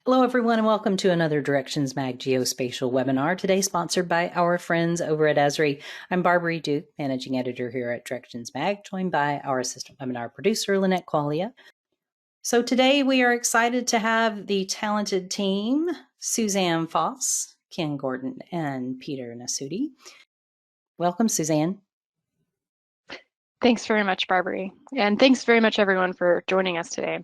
Hello everyone and welcome to another Directions Mag Geospatial webinar, today sponsored by our friends over at Esri. I'm Barbary Duke, Managing Editor here at Directions Mag, joined by our assistant webinar producer, Lynette Qualia. So today we are excited to have the talented team, Suzanne Foss, Ken Gordon, and Peter Nasuti. Welcome, Suzanne. Thanks very much, Barbary. And thanks very much, everyone, for joining us today.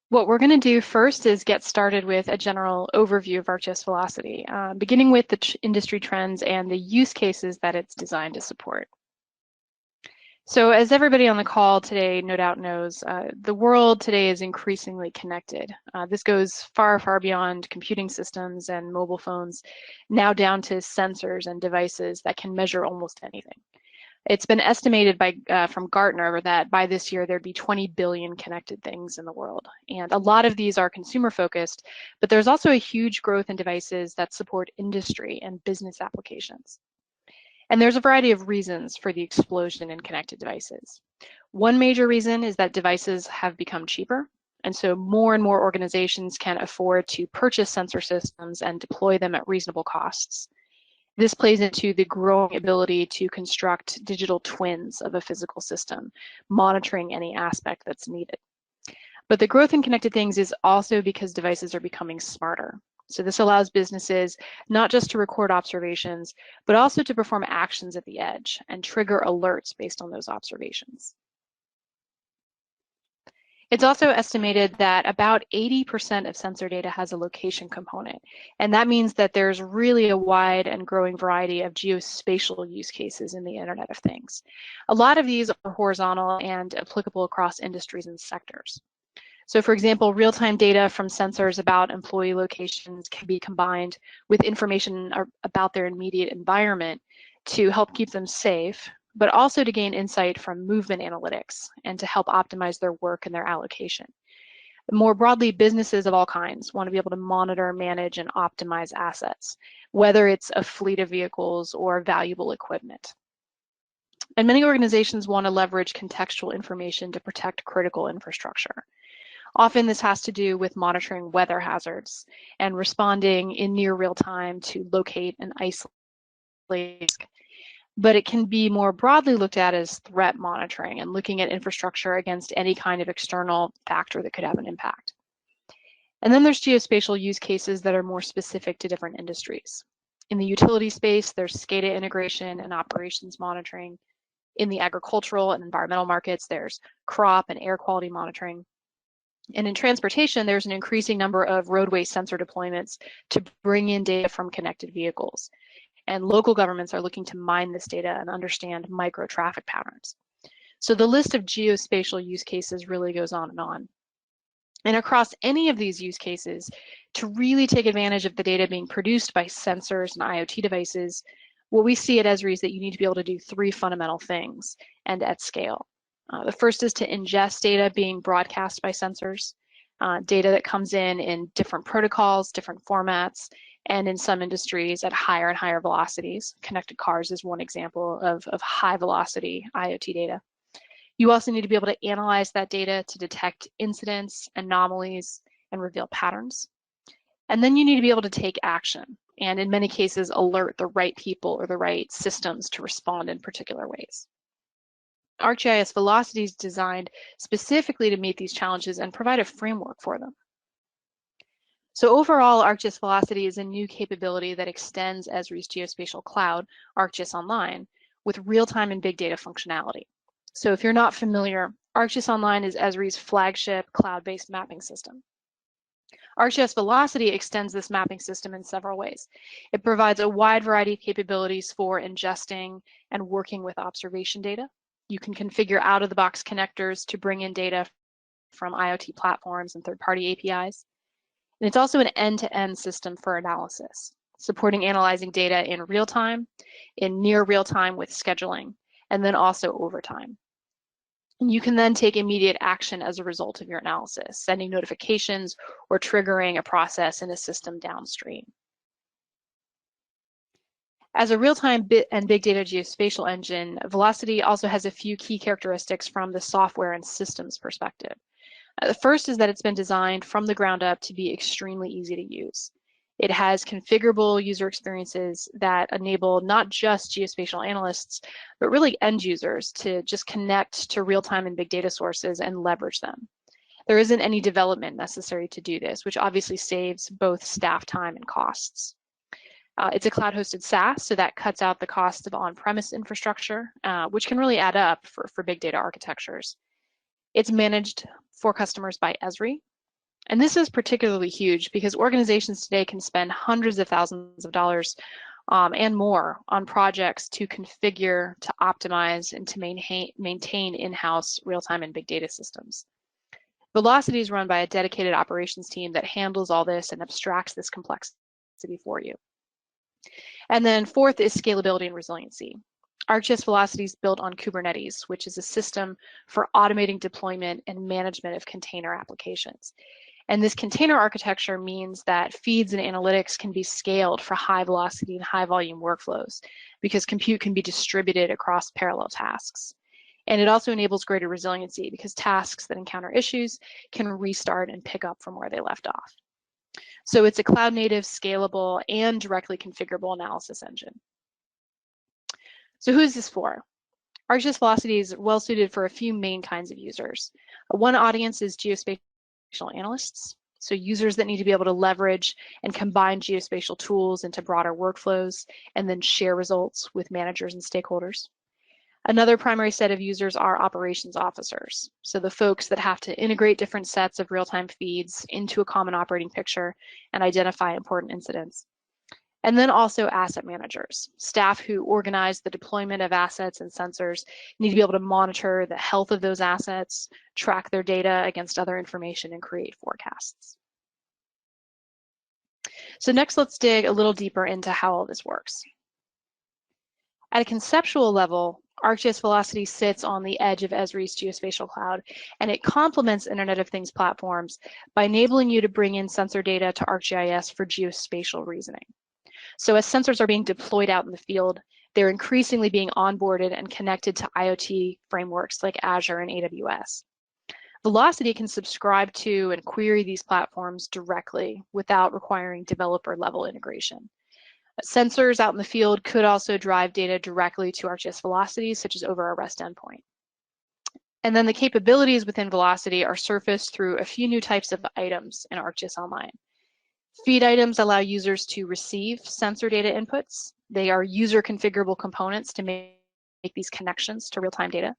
What we're going to do first is get started with a general overview of ArcGIS Velocity, beginning with the industry trends and the use cases that it's designed to support. So as everybody on the call today no doubt knows, the world today is increasingly connected. This goes far, far beyond computing systems and mobile phones, now down to sensors and devices that can measure almost anything. It's been estimated from Gartner that by this year there'd be 20 billion connected things in the world. And a lot of these are consumer focused, but there's also a huge growth in devices that support industry and business applications. And there's a variety of reasons for the explosion in connected devices. One major reason is that devices have become cheaper. And so more and more organizations can afford to purchase sensor systems and deploy them at reasonable costs. This plays into the growing ability to construct digital twins of a physical system, monitoring any aspect that's needed. But the growth in connected things is also because devices are becoming smarter. So this allows businesses not just to record observations, but also to perform actions at the edge and trigger alerts based on those observations. It's also estimated that about 80% of sensor data has a location component, and that means that there's really a wide and growing variety of geospatial use cases in the Internet of Things. A lot of these are horizontal and applicable across industries and sectors. So for example, real-time data from sensors about employee locations can be combined with information about their immediate environment to help keep them safe, but also to gain insight from movement analytics and to help optimize their work and their allocation. More broadly, businesses of all kinds want to be able to monitor, manage, and optimize assets, whether it's a fleet of vehicles or valuable equipment. And many organizations want to leverage contextual information to protect critical infrastructure. Often this has to do with monitoring weather hazards and responding in near real time to locate and isolate. But it can be more broadly looked at as threat monitoring and looking at infrastructure against any kind of external factor that could have an impact. And then there's geospatial use cases that are more specific to different industries. In the utility space, there's SCADA integration and operations monitoring. In the agricultural and environmental markets, there's crop and air quality monitoring. And in transportation, there's an increasing number of roadway sensor deployments to bring in data from connected vehicles. And local governments are looking to mine this data and understand micro traffic patterns. So the list of geospatial use cases really goes on and on. And across any of these use cases, to really take advantage of the data being produced by sensors and IoT devices, what we see at Esri is that you need to be able to do three fundamental things and at scale. The first is to ingest data being broadcast by sensors, data that comes in different protocols, different formats, and in some industries at higher and higher velocities. Connected cars is one example of high velocity IoT data. You also need to be able to analyze that data to detect incidents, anomalies, and reveal patterns. And then you need to be able to take action, and in many cases alert the right people or the right systems to respond in particular ways. ArcGIS Velocity is designed specifically to meet these challenges and provide a framework for them. So overall, ArcGIS Velocity is a new capability that extends Esri's geospatial cloud, ArcGIS Online, with real-time and big data functionality. So if you're not familiar, ArcGIS Online is Esri's flagship cloud-based mapping system. ArcGIS Velocity extends this mapping system in several ways. It provides a wide variety of capabilities for ingesting and working with observation data. You can configure out-of-the-box connectors to bring in data from IoT platforms and third-party APIs. And it's also an end-to-end system for analysis, supporting analyzing data in real time, in near real time with scheduling, and then also over time. And you can then take immediate action as a result of your analysis, sending notifications or triggering a process in a system downstream. As a real-time and big data geospatial engine, Velocity also has a few key characteristics from the software and systems perspective. The first is that it's been designed from the ground up to be extremely easy to use. It has configurable user experiences that enable not just geospatial analysts, but really end users to just connect to real-time and big data sources and leverage them. There isn't any development necessary to do this, which obviously saves both staff time and costs. It's a cloud-hosted SaaS, so that cuts out the cost of on-premise infrastructure, which can really add up for big data architectures. It's managed for customers by Esri. And this is particularly huge because organizations today can spend hundreds of thousands of dollars and more on projects to configure, to optimize, and to maintain in-house real-time and big data systems. Velocity is run by a dedicated operations team that handles all this and abstracts this complexity for you. And then fourth is scalability and resiliency. ArcGIS Velocity is built on Kubernetes, which is a system for automating deployment and management of container applications. And this container architecture means that feeds and analytics can be scaled for high velocity and high volume workflows because compute can be distributed across parallel tasks. And it also enables greater resiliency because tasks that encounter issues can restart and pick up from where they left off. So it's a cloud native, scalable, and directly configurable analysis engine. So who is this for? ArcGIS Velocity is well suited for a few main kinds of users. One audience is geospatial analysts, so users that need to be able to leverage and combine geospatial tools into broader workflows and then share results with managers and stakeholders. Another primary set of users are operations officers, so the folks that have to integrate different sets of real-time feeds into a common operating picture and identify important incidents. And then also asset managers, staff who organize the deployment of assets and sensors, need to be able to monitor the health of those assets, track their data against other information, and create forecasts. So next, let's dig a little deeper into how all this works. At a conceptual level, ArcGIS Velocity sits on the edge of Esri's geospatial cloud, and it complements Internet of Things platforms by enabling you to bring in sensor data to ArcGIS for geospatial reasoning. So as sensors are being deployed out in the field, they're increasingly being onboarded and connected to IoT frameworks like Azure and AWS. Velocity can subscribe to and query these platforms directly without requiring developer-level integration. Sensors out in the field could also drive data directly to ArcGIS Velocity, such as over a REST endpoint. And then the capabilities within Velocity are surfaced through a few new types of items in ArcGIS Online. Feed items allow users to receive sensor data inputs. They are user configurable components to make these connections to real-time data.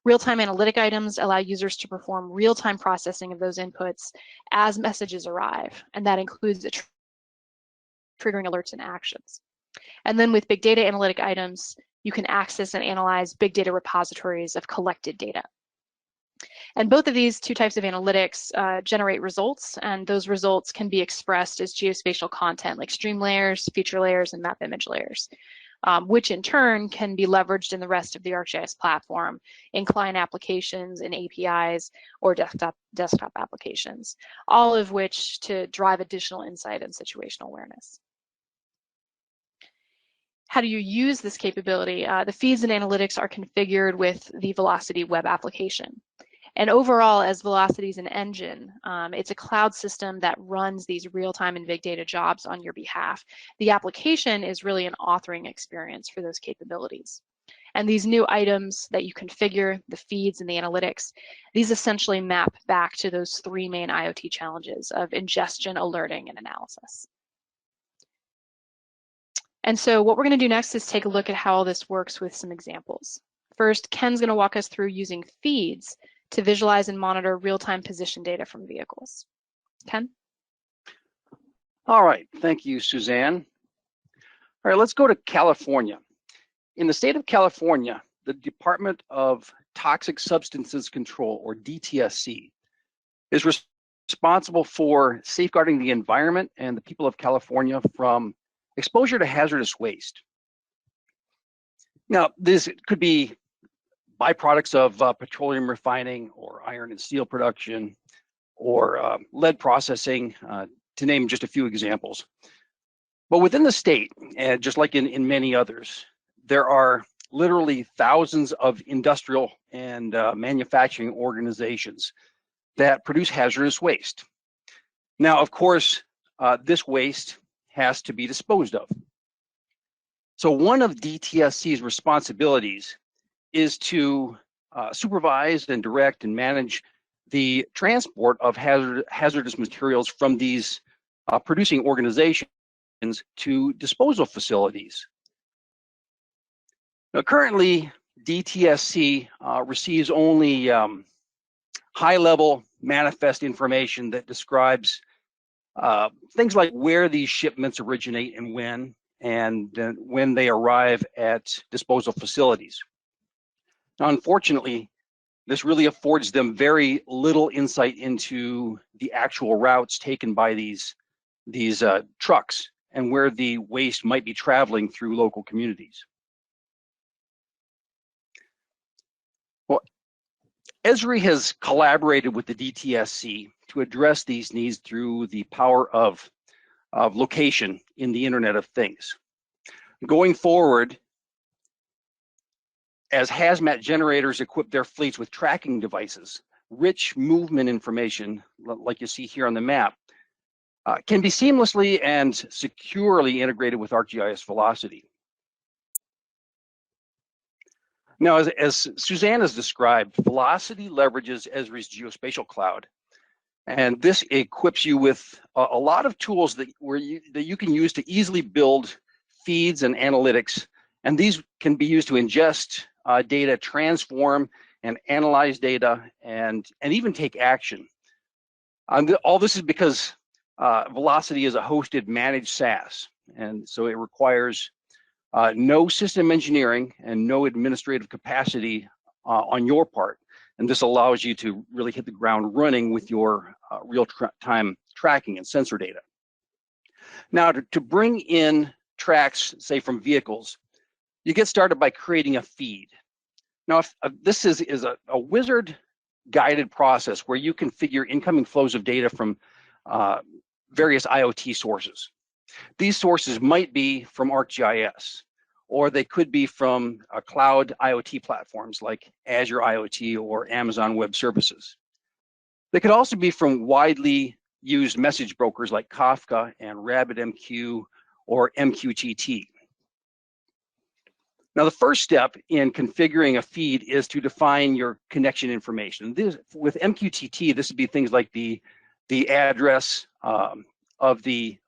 Real-time analytic items allow users to perform real-time processing of those inputs as messages arrive, and that includes triggering alerts and actions. And then with big data analytic items, you can access and analyze big data repositories of collected data. And both of these two types of analytics generate results, and those results can be expressed as geospatial content like stream layers, feature layers, and map image layers, which in turn can be leveraged in the rest of the ArcGIS platform in client applications and APIs or desktop applications, all of which to drive additional insight and situational awareness. How do you use this capability? The feeds and analytics are configured with the Velocity web application. And overall, as Velocity is an engine, it's a cloud system that runs these real-time and big data jobs on your behalf. The application is really an authoring experience for those capabilities. And these new items that you configure, the feeds and the analytics, these essentially map back to those three main IoT challenges of ingestion, alerting, and analysis. And so what we're going to do next is take a look at how all this works with some examples. First, Ken's going to walk us through using feeds to visualize and monitor real-time position data from vehicles. Ken? All right, thank you, Suzanne. All right, let's go to California. In the state of California, the Department of Toxic Substances Control, or DTSC, is responsible for safeguarding the environment and the people of California from exposure to hazardous waste. Now, this could be byproducts of petroleum refining or iron and steel production or lead processing, to name just a few examples. But within the state, and just like in many others, there are literally thousands of industrial and manufacturing organizations that produce hazardous waste. Now, of course, this waste has to be disposed of. So one of DTSC's responsibilities is to supervise and direct and manage the transport of hazardous materials from these producing organizations to disposal facilities. Now, currently, DTSC receives only high-level manifest information that describes things like where these shipments originate and when they arrive at disposal facilities. Now, unfortunately, this really affords them very little insight into the actual routes taken by these trucks and where the waste might be traveling through local communities. Well, Esri has collaborated with the DTSC to address these needs through the power of location in the Internet of Things. Going forward, as hazmat generators equip their fleets with tracking devices, rich movement information, like you see here on the map, can be seamlessly and securely integrated with ArcGIS Velocity. Now, as Suzanne has described, Velocity leverages Esri's geospatial cloud, and this equips you with a lot of tools that you can use to easily build feeds and analytics, and these can be used to ingest data, transform and analyze data, and even take action. All this is because Velocity is a hosted managed SaaS, and so it requires no system engineering and no administrative capacity on your part. And this allows you to really hit the ground running with your real-time tracking and sensor data. Now, to bring in tracks, say from vehicles, you get started by creating a feed. Now, this is a wizard-guided process where you configure incoming flows of data from various IoT sources. These sources might be from ArcGIS, or they could be from cloud IoT platforms like Azure IoT or Amazon Web Services. They could also be from widely used message brokers like Kafka and RabbitMQ or MQTT. Now, the first step in configuring a feed is to define your connection information. With MQTT, this would be things like the address of the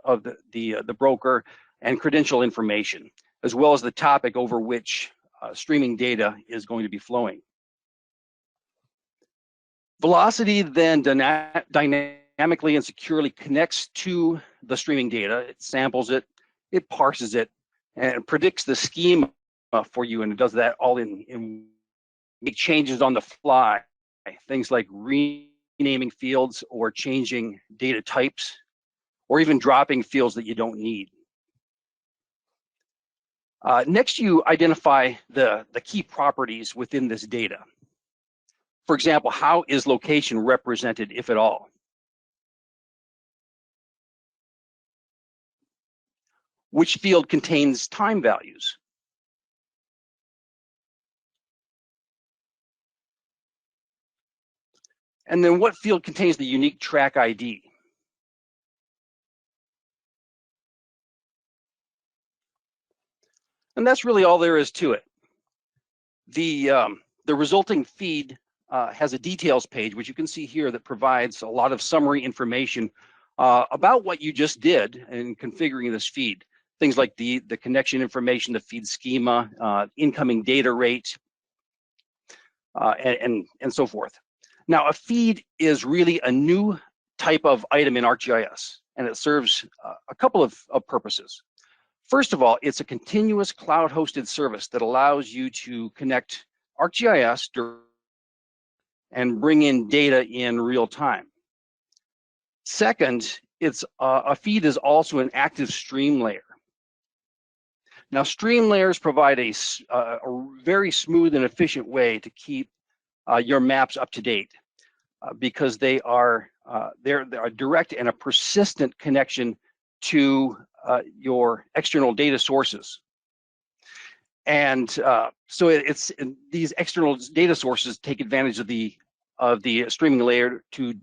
broker and credential information, as well as the topic over which streaming data is going to be flowing. Velocity then dynamically and securely connects to the streaming data. It samples it, it parses it, and predicts the schema for you, and it does that all in make changes on the fly. Things like renaming fields or changing data types, or even dropping fields that you don't need. Next, you identify the key properties within this data. For example, how is location represented, if at all? Which field contains time values? And then what field contains the unique track ID? And that's really all there is to it. The resulting feed has a details page, which you can see here, that provides a lot of summary information about what you just did in configuring this feed. Things like the connection information, the feed schema, incoming data rate, and so forth. Now, a feed is really a new type of item in ArcGIS, and it serves a couple of purposes. First of all, it's a continuous cloud-hosted service that allows you to connect ArcGIS and bring in data in real time. Second, a feed is also an active stream layer. Now, stream layers provide a very smooth and efficient way to keep your maps up to date because they're a direct and a persistent connection to your external data sources. And so these external data sources take advantage of the of the streaming layer to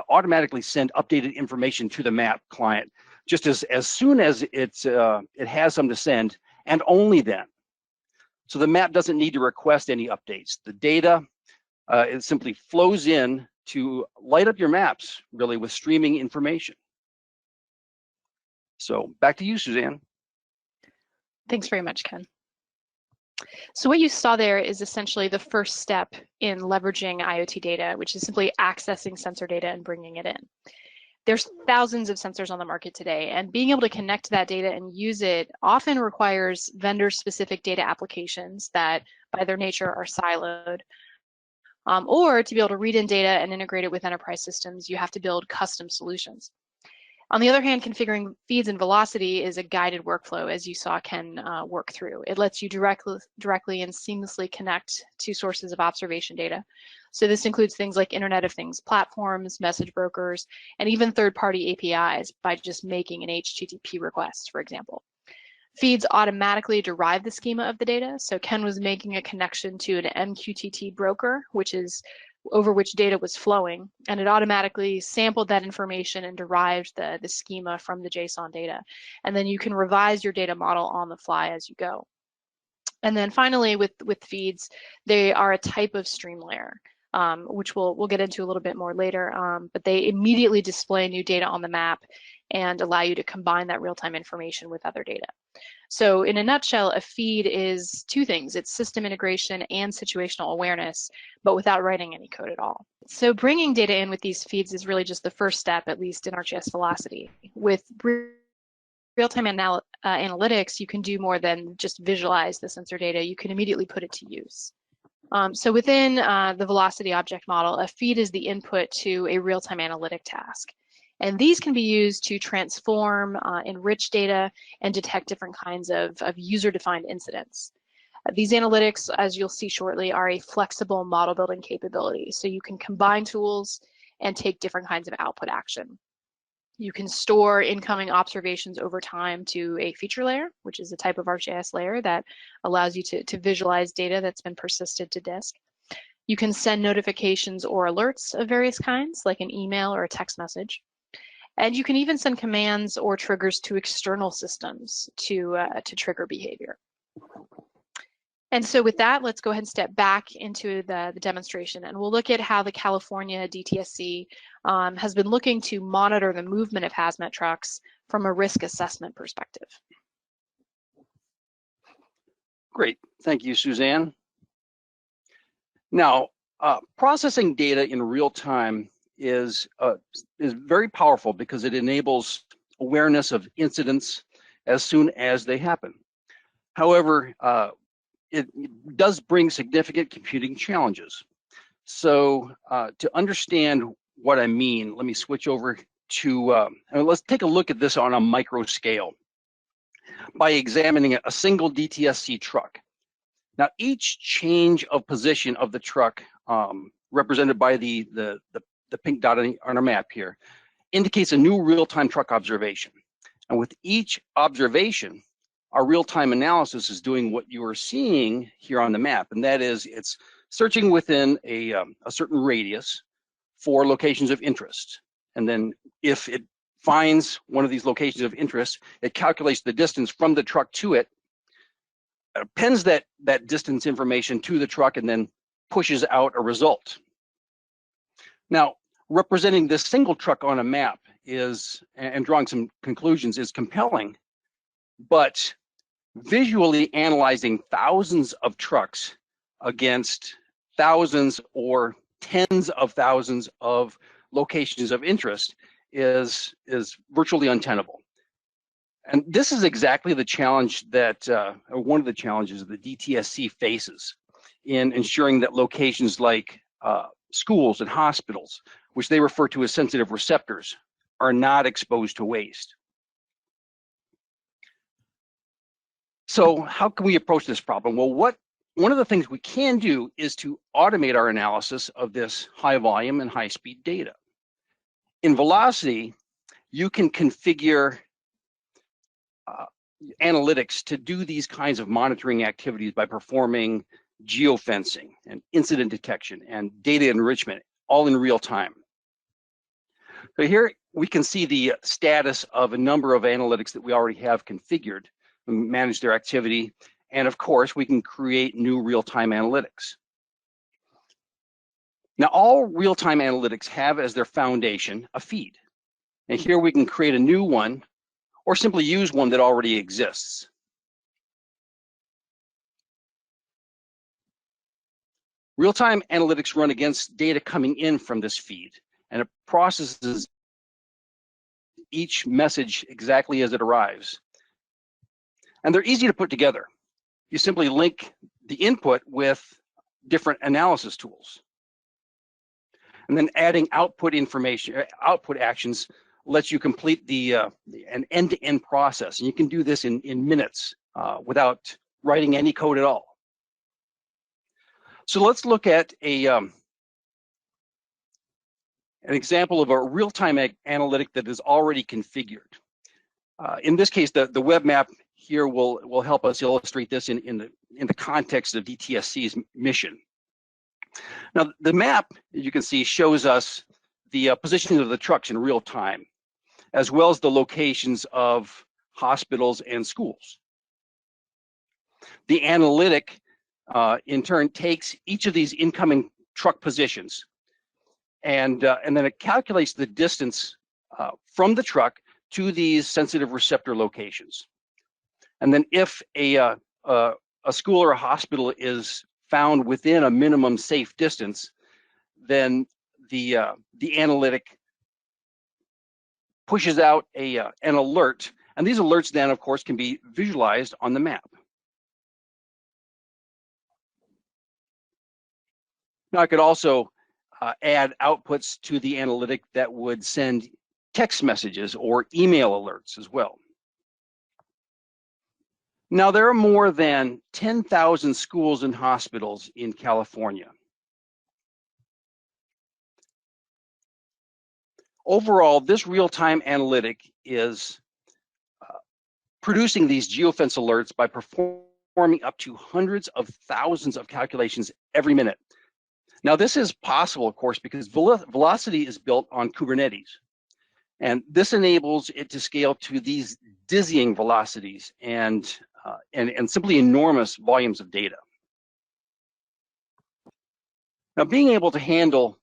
automatically send updated information to the map client, just as soon as it has some to send, and only then. So the map doesn't need to request any updates. The data it simply flows in to light up your maps, really, with streaming information. So back to you, Suzanne. Thanks very much, Ken. So what you saw there is essentially the first step in leveraging IoT data, which is simply accessing sensor data and bringing it in. There's thousands of sensors on the market today, and being able to connect to that data and use it often requires vendor-specific data applications that, by their nature, are siloed. Or to be able to read in data and integrate it with enterprise systems, you have to build custom solutions. On the other hand, configuring feeds and velocity is a guided workflow, as you saw Ken work through. It lets you directly and seamlessly connect to sources of observation data. So this includes things like Internet of Things platforms, message brokers, and even third-party APIs by just making an HTTP request, for example. Feeds automatically derive the schema of the data. So Ken was making a connection to an MQTT broker, which is over which data was flowing, and it automatically sampled that information and derived the schema from the JSON data. And then you can revise your data model on the fly as you go. And then finally, with feeds, they are a type of stream layer, which we'll get into a little bit more later, but they immediately display new data on the map and allow you to combine that real-time information with other data. So in a nutshell, a feed is two things. It's system integration and situational awareness, but without writing any code at all. So bringing data in with these feeds is really just the first step, at least in ArcGIS Velocity. With real-time analytics, you can do more than just visualize the sensor data. You can immediately put it to use. So within the Velocity object model, a feed is the input to a real-time analytic task. And these can be used to transform, enrich data, and detect different kinds of user-defined incidents. These analytics, as you'll see shortly, are a flexible model building capability. So you can combine tools and take different kinds of output action. You can store incoming observations over time to a feature layer, which is a type of ArcGIS layer that allows you to visualize data that's been persisted to disk. You can send notifications or alerts of various kinds, like an email or a text message. And you can even send commands or triggers to external systems to trigger behavior. And so with that, let's go ahead and step back into the demonstration, and we'll look at how the California DTSC has been looking to monitor the movement of hazmat trucks from a risk assessment perspective. Great, thank you, Suzanne. Now, processing data in real time is very powerful because it enables awareness of incidents as soon as they happen. However, it does bring significant computing challenges. So to understand what I mean, let me switch over to, let's take a look at this on a micro scale by examining a single DTSC truck. Now, each change of position of the truck, represented by the pink dot on our map here, indicates a new real-time truck observation. And with each observation, our real-time analysis is doing what you are seeing here on the map, and that is it's searching within a certain radius for locations of interest. And then if it finds one of these locations of interest, it calculates the distance from the truck to it, appends that distance information to the truck, and then pushes out a result. Now, representing this single truck on a map is, and drawing some conclusions, is compelling, but visually analyzing thousands of trucks against thousands or tens of thousands of locations of interest is virtually untenable. And this is exactly the challenge that, or one of the challenges the DTSC faces in ensuring that locations like schools and hospitals, which they refer to as sensitive receptors, are not exposed to waste. So how can we approach this problem? Well, one of the things we can do is to automate our analysis of this high volume and high speed data. In Velocity, you can configure analytics to do these kinds of monitoring activities by performing geo-fencing and incident detection and data enrichment all in real time. So here we can see the status of a number of analytics that we already have configured, manage their activity, and of course we can create new real-time analytics. Now all real-time analytics have as their foundation a feed. And here we can create a new one or simply use one that already exists. Real-time analytics run against data coming in from this feed, and it processes each message exactly as it arrives. And they're easy to put together. You simply link the input with different analysis tools. And then adding output information, output actions lets you complete an end-to-end process. And you can do this in minutes without writing any code at all. So let's look at an example of a real-time analytic that is already configured. In this case, the web map here will help us illustrate this in the context of DTSC's mission. Now, the map, as you can see, shows us the positioning of the trucks in real time, as well as the locations of hospitals and schools. The analytic, in turn, takes each of these incoming truck positions, and then it calculates the distance from the truck to these sensitive receptor locations. And then if a school or a hospital is found within a minimum safe distance, then the analytic pushes out an alert, and these alerts then, of course, can be visualized on the map. Now, I could also add outputs to the analytic that would send text messages or email alerts as well. Now, there are more than 10,000 schools and hospitals in California. Overall, this real-time analytic is producing these geofence alerts by performing up to hundreds of thousands of calculations every minute. Now, this is possible, of course, because Velocity is built on Kubernetes. And this enables it to scale to these dizzying velocities and simply enormous volumes of data. Now, being able to handle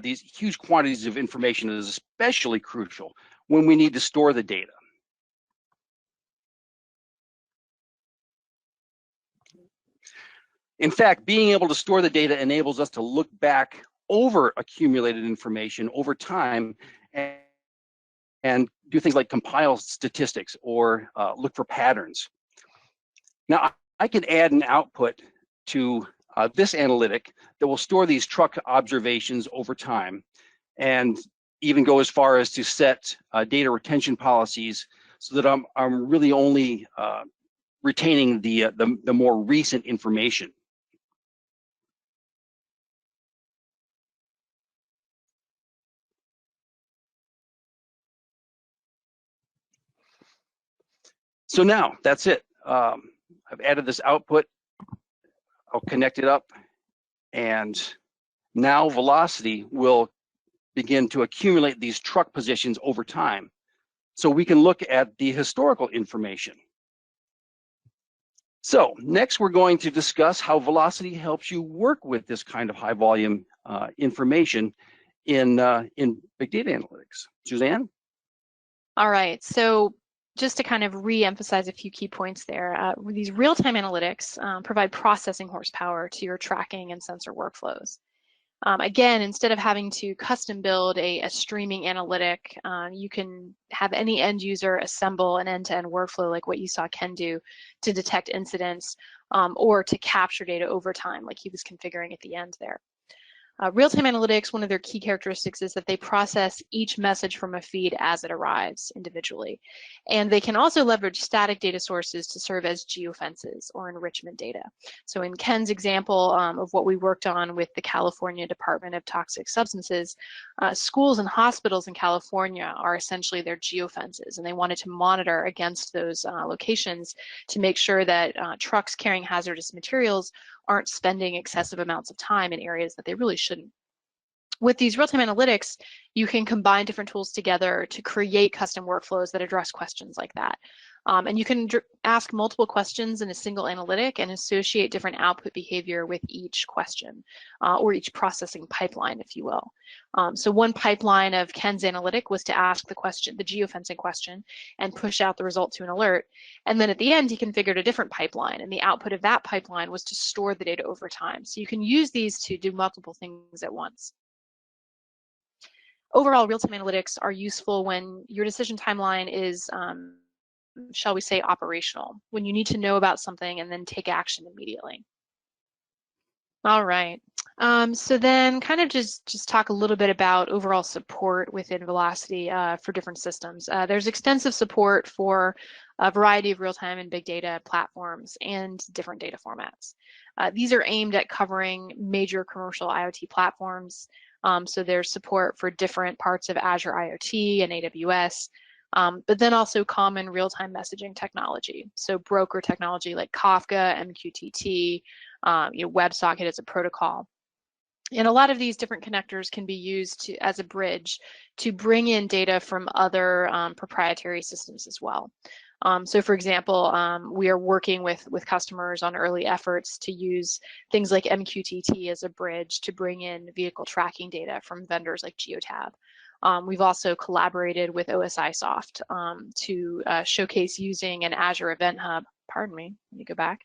these huge quantities of information is especially crucial when we need to store the data. In fact, being able to store the data enables us to look back over accumulated information over time and do things like compile statistics or look for patterns. Now, I can add an output to this analytic that will store these truck observations over time and even go as far as to set data retention policies so that I'm really only retaining the more recent information. So now that's it. I've added this output. I'll connect it up, and now Velocity will begin to accumulate these truck positions over time. So we can look at the historical information. So next we're going to discuss how Velocity helps you work with this kind of high volume information in big data analytics. Suzanne? All right, so just to kind of re-emphasize a few key points there, these real-time analytics provide processing horsepower to your tracking and sensor workflows. Again, instead of having to custom build a streaming analytic, you can have any end user assemble an end-to-end workflow like what you saw Ken do to detect incidents or to capture data over time like he was configuring at the end there. Real-time analytics, one of their key characteristics is that they process each message from a feed as it arrives individually. And they can also leverage static data sources to serve as geofences or enrichment data. So in Ken's example of what we worked on with the California Department of Toxic Substances, schools and hospitals in California are essentially their geofences, and they wanted to monitor against those locations to make sure that trucks carrying hazardous materials aren't spending excessive amounts of time in areas that they really shouldn't. With these real-time analytics, you can combine different tools together to create custom workflows that address questions like that. And you can ask multiple questions in a single analytic and associate different output behavior with each question, or each processing pipeline, if you will. So one pipeline of Ken's analytic was to ask the question, the geo-fencing question, and push out the result to an alert. And then at the end, he configured a different pipeline, and the output of that pipeline was to store the data over time. So you can use these to do multiple things at once. Overall, real-time analytics are useful when your decision timeline is, shall we say, operational, when you need to know about something and then take action immediately. All right, so then kind of just talk a little bit about overall support within Velocity for different systems. There's extensive support for a variety of real-time and big data platforms and different data formats. These are aimed at covering major commercial IoT platforms. So there's support for different parts of Azure IoT and AWS, but then also common real-time messaging technology. So broker technology like Kafka, MQTT, WebSocket as a protocol. And a lot of these different connectors can be used as a bridge to bring in data from other proprietary systems as well. So for example, we are working with customers on early efforts to use things like MQTT as a bridge to bring in vehicle tracking data from vendors like Geotab. We've also collaborated with OSIsoft to showcase using an Azure Event Hub, pardon me, let me go back,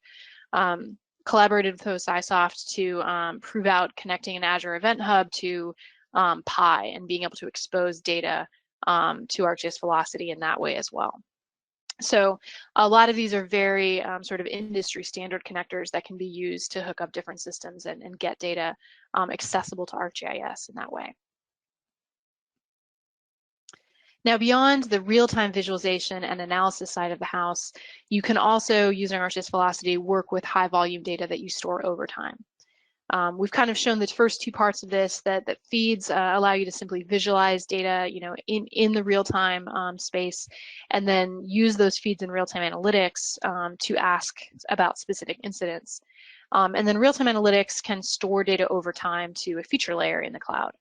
collaborated with OSIsoft to prove out connecting an Azure Event Hub to Pi and being able to expose data to ArcGIS Velocity in that way as well. So a lot of these are very sort of industry standard connectors that can be used to hook up different systems and get data accessible to ArcGIS in that way. Now, beyond the real-time visualization and analysis side of the house, you can also, using ArcGIS Velocity, work with high-volume data that you store over time. We've kind of shown the first two parts of this, that feeds allow you to simply visualize data, in the real-time space, and then use those feeds in real-time analytics to ask about specific incidents. And then real-time analytics can store data over time to a feature layer in the cloud.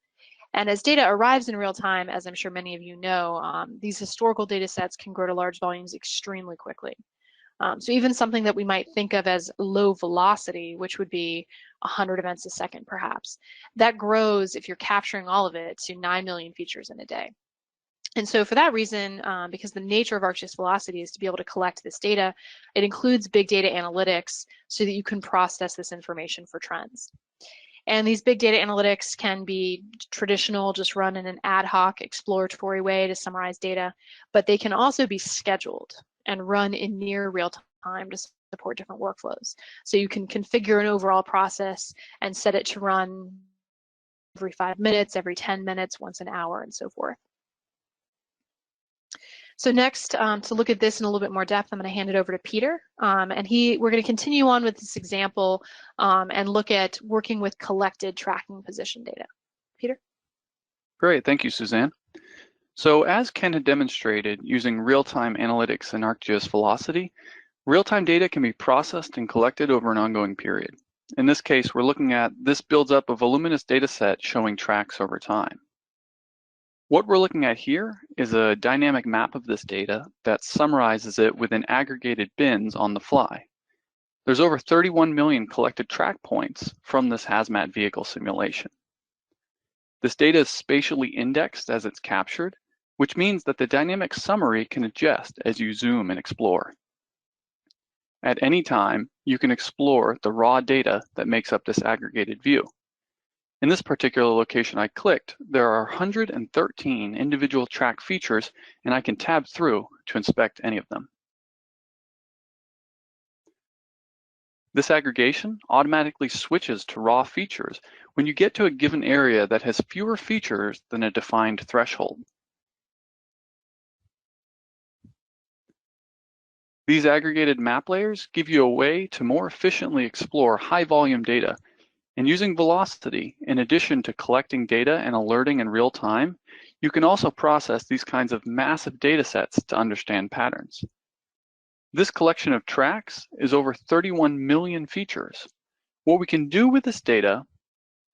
And as data arrives in real time, as I'm sure many of you know, these historical data sets can grow to large volumes extremely quickly. So even something that we might think of as low velocity, which would be 100 events a second perhaps, that grows, if you're capturing all of it, to 9 million features in a day. And so for that reason, because the nature of ArcGIS Velocity is to be able to collect this data, it includes big data analytics so that you can process this information for trends. And these big data analytics can be traditional, just run in an ad hoc exploratory way to summarize data, but they can also be scheduled and run in near real time to support different workflows. So you can configure an overall process and set it to run every 5 minutes, every 10 minutes, once an hour, and so forth. So next, to look at this in a little bit more depth, I'm going to hand it over to Peter, and we're going to continue on with this example and look at working with collected tracking position data. Peter? Great, thank you, Suzanne. So as Ken had demonstrated, using real-time analytics in ArcGIS Velocity, real-time data can be processed and collected over an ongoing period. In this case, we're looking at this builds up a voluminous data set showing tracks over time. What we're looking at here is a dynamic map of this data that summarizes it within aggregated bins on the fly. There's over 31 million collected track points from this hazmat vehicle simulation. This data is spatially indexed as it's captured, which means that the dynamic summary can adjust as you zoom and explore. At any time, you can explore the raw data that makes up this aggregated view. In this particular location I clicked, there are 113 individual track features, and I can tab through to inspect any of them. This aggregation automatically switches to raw features when you get to a given area that has fewer features than a defined threshold. These aggregated map layers give you a way to more efficiently explore high volume data. And using Velocity, in addition to collecting data and alerting in real time, you can also process these kinds of massive data sets to understand patterns. This collection of tracks is over 31 million features. What we can do with this data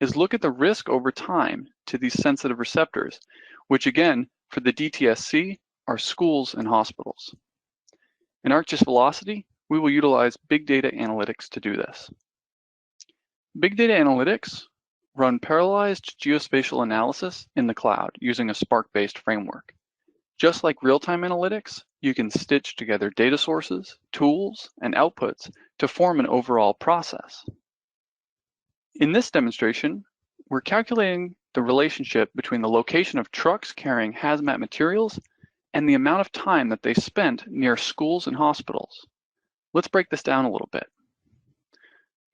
is look at the risk over time to these sensitive receptors, which again, for the DTSC, are schools and hospitals. In ArcGIS Velocity, we will utilize big data analytics to do this. Big data analytics run parallelized geospatial analysis in the cloud using a Spark-based framework. Just like real-time analytics, you can stitch together data sources, tools, and outputs to form an overall process. In this demonstration, we're calculating the relationship between the location of trucks carrying hazmat materials and the amount of time that they spent near schools and hospitals. Let's break this down a little bit.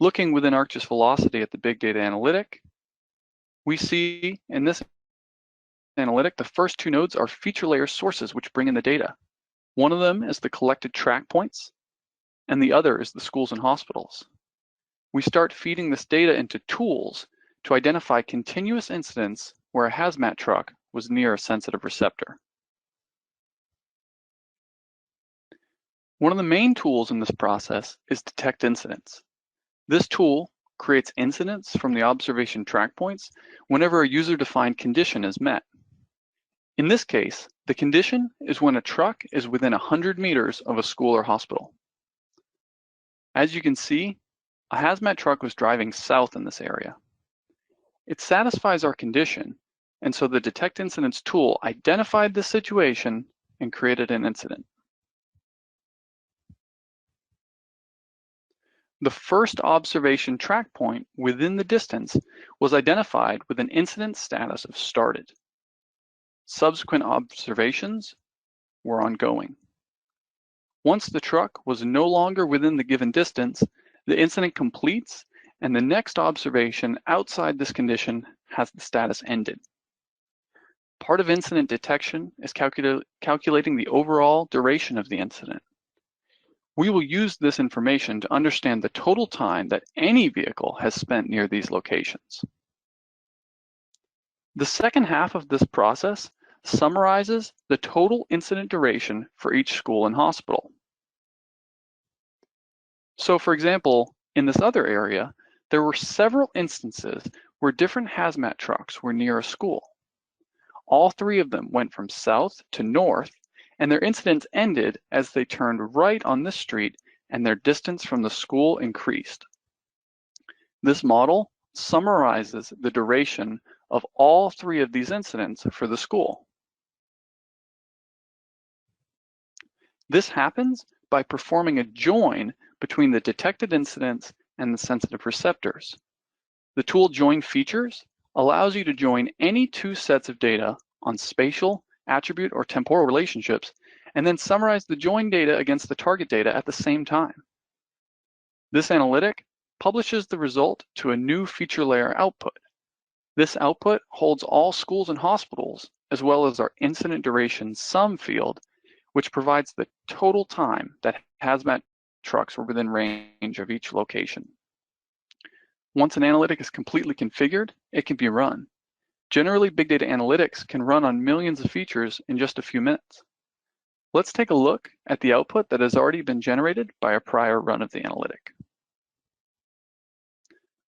Looking within ArcGIS Velocity at the big data analytic, we see in this analytic, the first two nodes are feature layer sources which bring in the data. One of them is the collected track points, and the other is the schools and hospitals. We start feeding this data into tools to identify continuous incidents where a hazmat truck was near a sensitive receptor. One of the main tools in this process is detect incidents. This tool creates incidents from the observation track points whenever a user-defined condition is met. In this case, the condition is when a truck is within 100 meters of a school or hospital. As you can see, a hazmat truck was driving south in this area. It satisfies our condition, and so the Detect Incidents tool identified this situation and created an incident. The first observation track point within the distance was identified with an incident status of started. Subsequent observations were ongoing. Once the truck was no longer within the given distance, the incident completes, and the next observation outside this condition has the status ended. Part of incident detection is calculating the overall duration of the incident. We will use this information to understand the total time that any vehicle has spent near these locations. The second half of this process summarizes the total incident duration for each school and hospital. So for example, in this other area, there were several instances where different hazmat trucks were near a school. All three of them went from south to north, and their incidents ended as they turned right on this street and their distance from the school increased. This model summarizes the duration of all three of these incidents for the school. This happens by performing a join between the detected incidents and the sensitive receptors. The tool join features allows you to join any two sets of data on spatial, attribute, or temporal relationships, and then summarize the joined data against the target data at the same time. This analytic publishes the result to a new feature layer output. This output holds all schools and hospitals, as well as our incident duration sum field, which provides the total time that hazmat trucks were within range of each location. Once an analytic is completely configured, it can be run. Generally, big data analytics can run on millions of features in just a few minutes. Let's take a look at the output that has already been generated by a prior run of the analytic.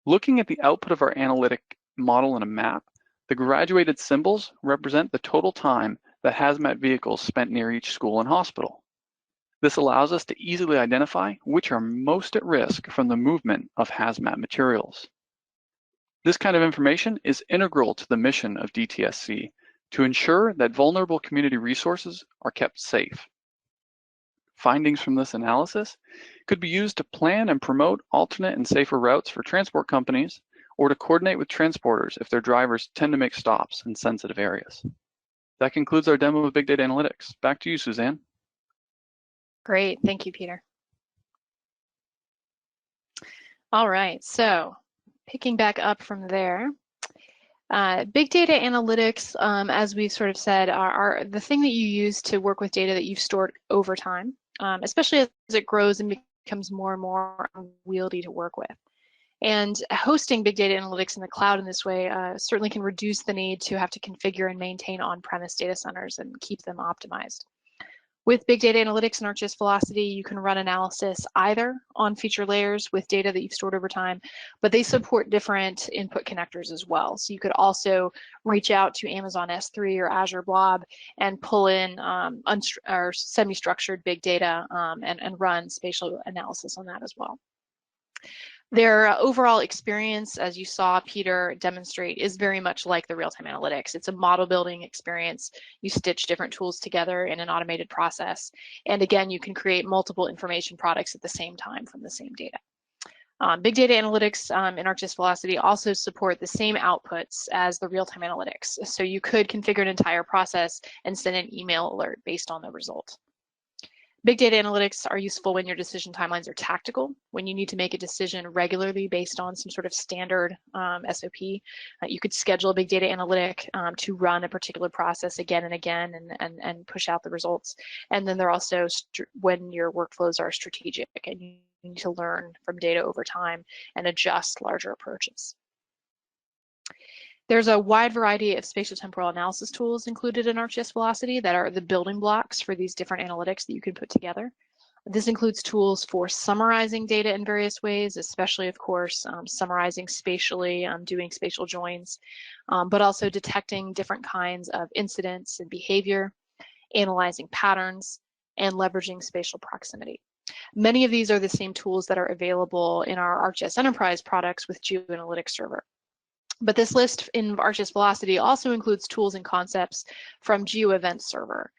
Looking at the output of our analytic model in a map, the graduated symbols represent the total time that hazmat vehicles spent near each school and hospital. This allows us to easily identify which are most at risk from the movement of hazmat materials. This kind of information is integral to the mission of DTSC to ensure that vulnerable community resources are kept safe. Findings from this analysis could be used to plan and promote alternate and safer routes for transport companies or to coordinate with transporters if their drivers tend to make stops in sensitive areas. That concludes our demo of Big Data Analytics. Back to you, Suzanne. Great, thank you, Peter. All right, so picking back up from there, big data analytics, as we sort of said, are the thing that you use to work with data that you've stored over time, especially as it grows and becomes more and more unwieldy to work with. And hosting big data analytics in the cloud in this way certainly can reduce the need to have to configure and maintain on-premise data centers and keep them optimized. With big data analytics and ArcGIS Velocity, you can run analysis either on feature layers with data that you've stored over time, but they support different input connectors as well. So you could also reach out to Amazon S3 or Azure Blob and pull in or semi-structured big data and run spatial analysis on that as well. Their overall experience, as you saw Peter demonstrate, is very much like the real-time analytics. It's a model building experience. You stitch different tools together in an automated process. And again, you can create multiple information products at the same time from the same data. Big data analytics in ArcGIS Velocity also support the same outputs as the real-time analytics. So you could configure an entire process and send an email alert based on the result. Big data analytics are useful when your decision timelines are tactical, when you need to make a decision regularly based on some sort of standard SOP. You could schedule a big data analytic to run a particular process again and again and push out the results. And then they're also when your workflows are strategic and you need to learn from data over time and adjust larger approaches. There's a wide variety of spatiotemporal analysis tools included in ArcGIS Velocity that are the building blocks for these different analytics that you can put together. This includes tools for summarizing data in various ways, especially, of course, summarizing spatially, doing spatial joins, but also detecting different kinds of incidents and behavior, analyzing patterns, and leveraging spatial proximity. Many of these are the same tools that are available in our ArcGIS Enterprise products with Geo-Analytics Server. But this list in ArcGIS Velocity also includes tools and concepts from Geo-Event Server,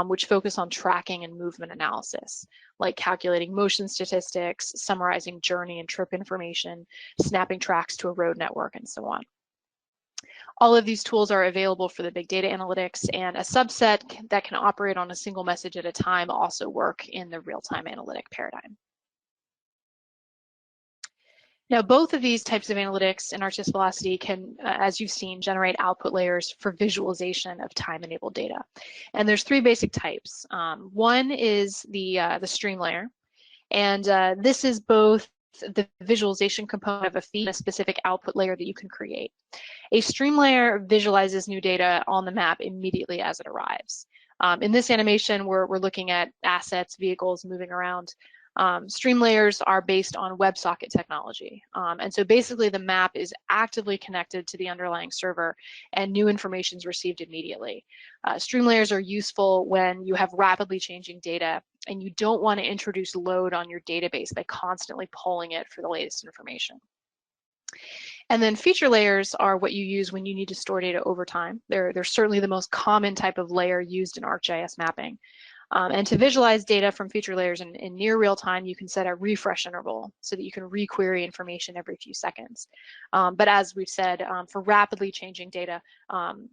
which focus on tracking and movement analysis, like calculating motion statistics, summarizing journey and trip information, snapping tracks to a road network, and so on. All of these tools are available for the big data analytics, and a subset that can operate on a single message at a time also work in the real-time analytic paradigm. Now, both of these types of analytics in ArcGIS Velocity can, as you've seen, generate output layers for visualization of time-enabled data. And there's three basic types. One is the stream layer, and this is both the visualization component of a feed and a specific output layer that you can create. A stream layer visualizes new data on the map immediately as it arrives. In this animation, we're looking at assets, vehicles moving around. Stream layers are based on WebSocket technology. And so basically the map is actively connected to the underlying server and new information is received immediately. Stream layers are useful when you have rapidly changing data and you don't want to introduce load on your database by constantly polling it for the latest information. And then feature layers are what you use when you need to store data over time. They're certainly the most common type of layer used in ArcGIS mapping. And to visualize data from feature layers in near real time, you can set a refresh interval so that you can requery information every few seconds. But as we've said, for rapidly changing data,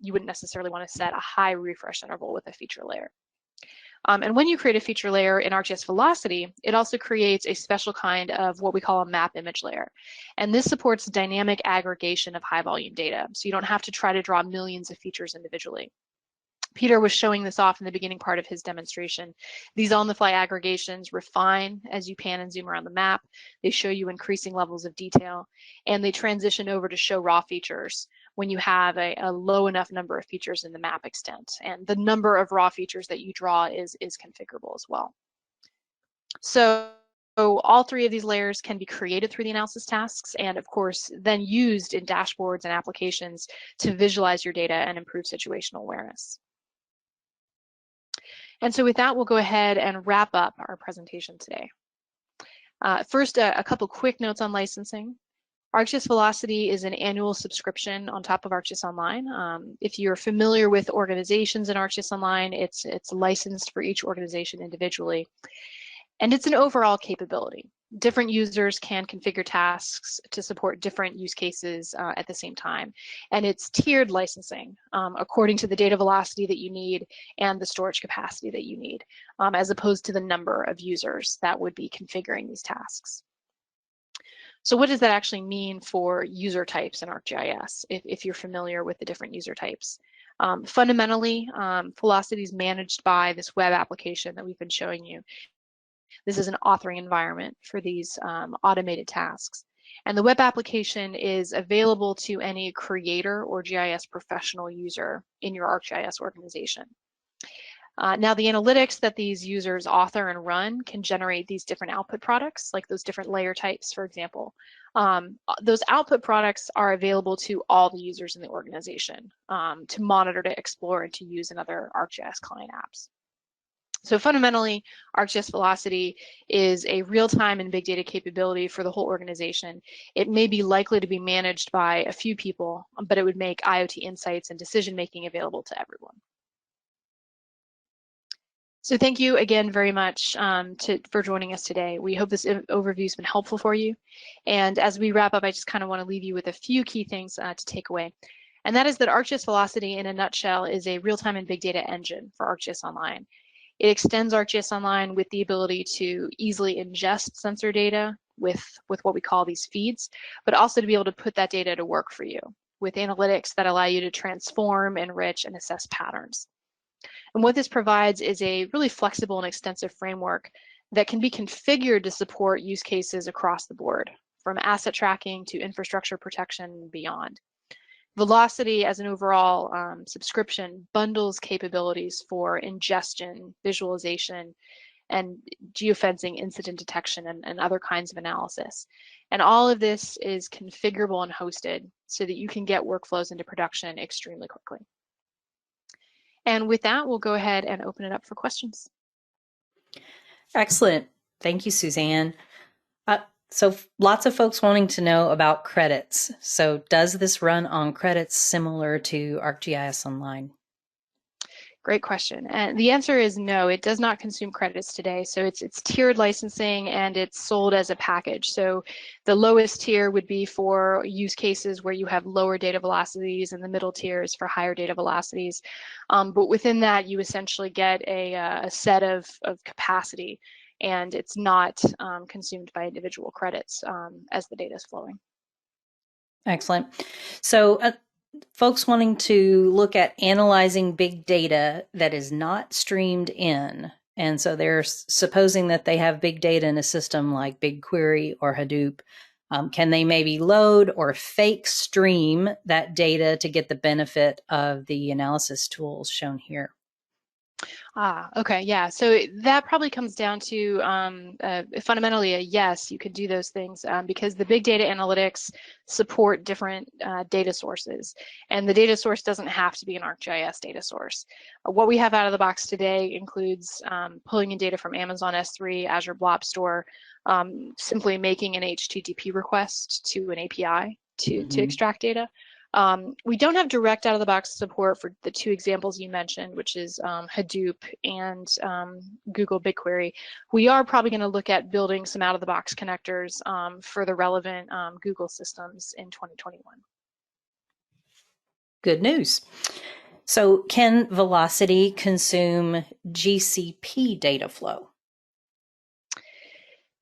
you wouldn't necessarily want to set a high refresh interval with a feature layer. And when you create a feature layer in ArcGIS Velocity, it also creates a special kind of what we call a map image layer. And this supports dynamic aggregation of high volume data. So you don't have to try to draw millions of features individually. Peter was showing this off in the beginning part of his demonstration. These on-the-fly aggregations refine as you pan and zoom around the map. They show you increasing levels of detail, and they transition over to show raw features when you have a low enough number of features in the map extent. And the number of raw features that you draw is configurable as well. So all three of these layers can be created through the analysis tasks and, of course, then used in dashboards and applications to visualize your data and improve situational awareness. And so with that, we'll go ahead and wrap up our presentation today. First, a couple quick notes on licensing. ArcGIS Velocity is an annual subscription on top of ArcGIS Online. If you're familiar with organizations in ArcGIS Online, it's licensed for each organization individually. And it's an overall capability. Different users can configure tasks to support different use cases at the same time. And it's tiered licensing according to the data velocity that you need and the storage capacity that you need, as opposed to the number of users that would be configuring these tasks. So what does that actually mean for user types in ArcGIS, if you're familiar with the different user types? Fundamentally, Velocity is managed by this web application that we've been showing you. This is an authoring environment for these automated tasks. And the web application is available to any creator or GIS professional user in your ArcGIS organization. Now, the analytics that these users author and run can generate these different output products, like those different layer types, for example. Those output products are available to all the users in the organization to monitor, to explore, and to use in other ArcGIS client apps. So fundamentally, ArcGIS Velocity is a real-time and big data capability for the whole organization. It may be likely to be managed by a few people, but it would make IoT insights and decision-making available to everyone. So thank you again very much for joining us today. We hope this overview has been helpful for you. And as we wrap up, I just kind of want to leave you with a few key things to take away. And that is that ArcGIS Velocity, in a nutshell, is a real-time and big data engine for ArcGIS Online. It extends ArcGIS Online with the ability to easily ingest sensor data with what we call these feeds, but also to be able to put that data to work for you with analytics that allow you to transform, enrich, and assess patterns. And what this provides is a really flexible and extensive framework that can be configured to support use cases across the board, from asset tracking to infrastructure protection and beyond. Velocity as an overall subscription bundles capabilities for ingestion, visualization, and geofencing, incident detection, and other kinds of analysis. And all of this is configurable and hosted so that you can get workflows into production extremely quickly. And with that, we'll go ahead and open it up for questions. Excellent. Thank you, Suzanne. So lots of folks wanting to know about credits. So does this run on credits similar to ArcGIS Online? Great question. And the answer is no, it does not consume credits today. So it's tiered licensing and it's sold as a package. So the lowest tier would be for use cases where you have lower data velocities, and the middle tier is for higher data velocities. But within that, you essentially get a set of capacity, and it's not consumed by individual credits as the data is flowing. Excellent. So folks wanting to look at analyzing big data that is not streamed in, and so they're supposing that they have big data in a system like BigQuery or Hadoop, can they maybe load or fake stream that data to get the benefit of the analysis tools shown here? Okay, yeah. So that probably comes down to fundamentally a yes, you could do those things because the big data analytics support different data sources, and the data source doesn't have to be an ArcGIS data source. What we have out of the box today includes pulling in data from Amazon S3, Azure Blob Store, simply making an HTTP request to an API to extract data. We don't have direct out-of-the-box support for the two examples you mentioned, which is Hadoop and Google BigQuery. We are probably going to look at building some out-of-the-box connectors for the relevant Google systems in 2021. Good news. So can Velocity consume GCP data flow?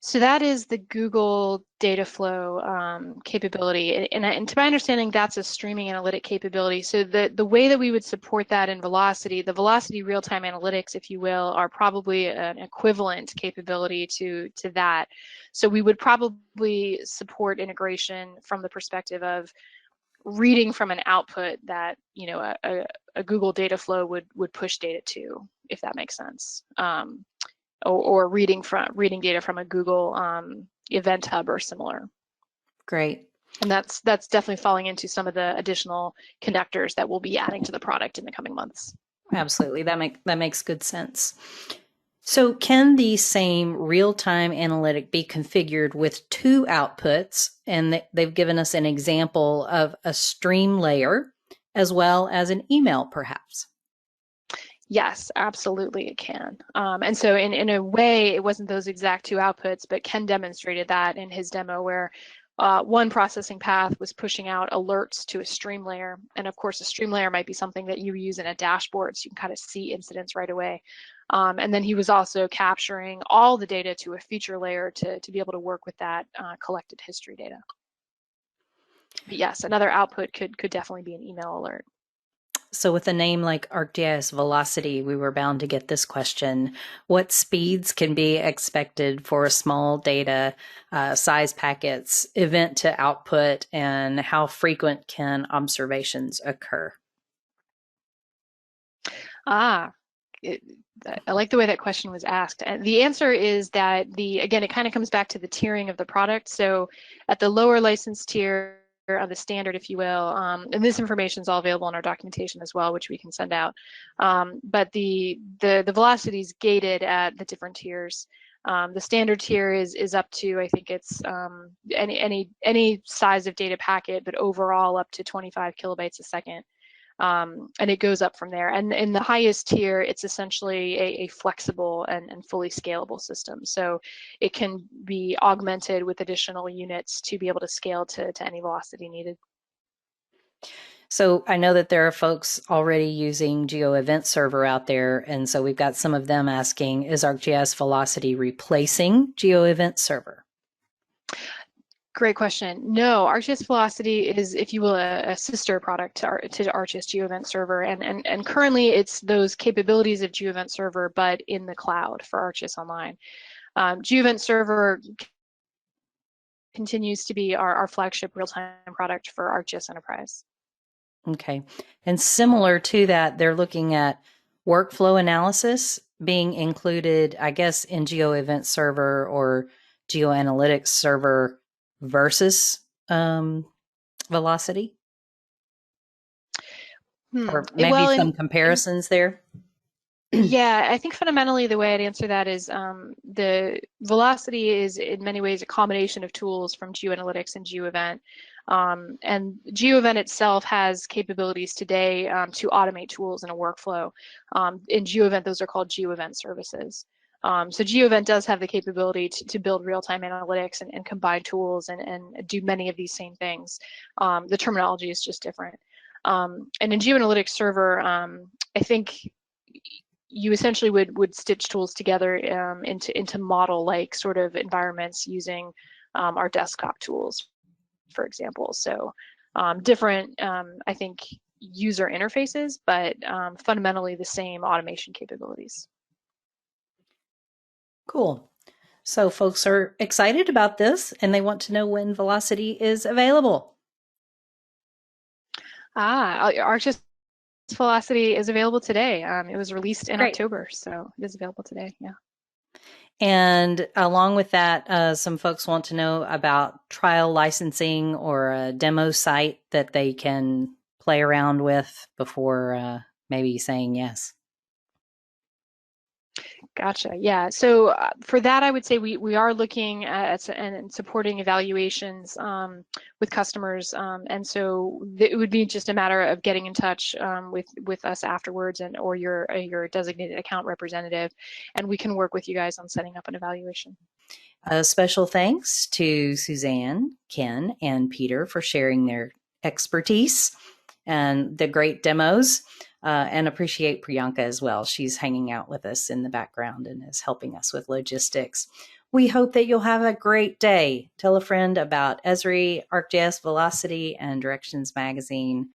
So that is the Google data flow capability. And to my understanding, that's a streaming analytic capability. So the way that we would support that in Velocity, the Velocity real-time analytics, if you will, are probably an equivalent capability to that. So we would probably support integration from the perspective of reading from an output that, you know, a Google data flow would push data to, if that makes sense. Or reading data from a Google event hub or similar. Great. And that's definitely falling into some of the additional connectors that we'll be adding to the product in the coming months. Absolutely, that makes good sense. So can the same real-time analytic be configured with two outputs? And they've given us an example of a stream layer as well as an email, perhaps. Yes, absolutely it can. And so in a way, it wasn't those exact two outputs, but Ken demonstrated that in his demo where one processing path was pushing out alerts to a stream layer. And of course, a stream layer might be something that you use in a dashboard so you can kind of see incidents right away. And then he was also capturing all the data to a feature layer to be able to work with that collected history data. But yes, another output could definitely be an email alert. So with a name like ArcGIS Velocity, we were bound to get this question. What speeds can be expected for small data, size packets, event to output, and how frequent can observations occur? I like the way that question was asked. And the answer is that again, it kind of comes back to the tiering of the product. So at the lower license tier of the standard, if you will, and this information is all available in our documentation as well, which we can send out. But the velocity is gated at the different tiers. The standard tier is up to, I think it's any size of data packet, but overall up to 25 kilobytes a second. And it goes up from there. And in the highest tier, it's essentially a flexible and fully scalable system. So it can be augmented with additional units to be able to scale to any velocity needed. So I know that there are folks already using Geo Event Server out there. And so we've got some of them asking, is ArcGIS Velocity replacing Geo Event Server? Great question. No, ArcGIS Velocity is, if you will, a sister product to ArcGIS GeoEvent Server, and currently it's those capabilities of GeoEvent Server, but in the cloud for ArcGIS Online. GeoEvent Server continues to be our flagship real-time product for ArcGIS Enterprise. Okay, and similar to that, they're looking at workflow analysis being included, I guess, in GeoEvent Server or GeoAnalytics Server versus Velocity? Or maybe some comparisons there? Yeah, I think fundamentally the way I'd answer that is the Velocity is in many ways a combination of tools from GeoAnalytics and GeoEvent. And GeoEvent itself has capabilities today to automate tools in a workflow. In GeoEvent, those are called GeoEvent services. So GeoEvent does have the capability to build real-time analytics and combine tools and do many of these same things. The terminology is just different. And in GeoAnalytics Server, I think you essentially would stitch tools together into model-like sort of environments using our desktop tools, for example. So different, I think, user interfaces, but fundamentally the same automation capabilities. Cool. So folks are excited about this and they want to know when Velocity is available. ArcGIS Velocity is available today. It was released in Great. October, so it is available today, yeah. And along with that, some folks want to know about trial licensing or a demo site that they can play around with before maybe saying yes. Gotcha. Yeah. So for that, I would say we are looking at and supporting evaluations with customers, and so it would be just a matter of getting in touch with us afterwards, or your designated account representative, and we can work with you guys on setting up an evaluation. Special thanks to Suzanne, Ken, and Peter for sharing their expertise and the great demos. And appreciate Priyanka as well. She's hanging out with us in the background and is helping us with logistics. We hope that you'll have a great day. Tell a friend about Esri, ArcGIS Velocity, and Directions Magazine.